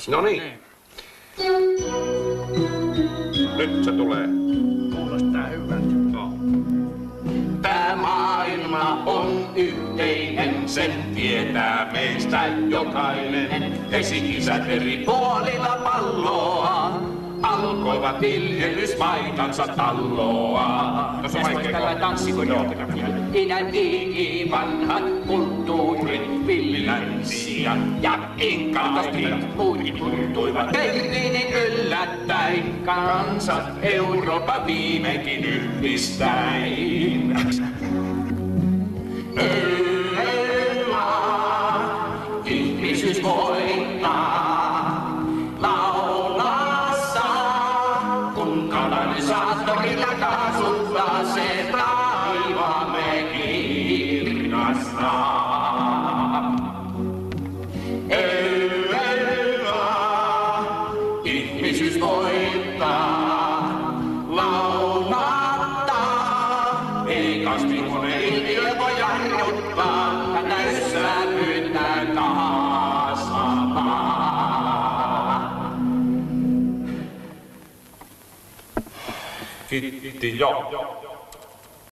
No niin. Nyt se tulee. Kuulostaa hyvältä. No. Tää maailma on yhteinen, sen tietää meistä jokainen. Esi-isät eri puolilla palloa alkoivat viljelysmaitansa talloa. No se on vaikka tanssikoreografia. Inätiiki vanhat kulttuurit, villilänsiä ja inkarit. Muutkin tuntuivat terveinen yllättäin. Kansat Euroopan viimekin yhdistäin. Ihmisyys voittaa. Laulaa saa, kun katalysaattorilla kaasuttaa se taivaamme kirkastaa. Ihmisyys voittaa. Laulattaa. Ei kasvihuone ilmiö voi jarruttaa. Näyssä pyytää kasvamaan. Kiitti jo.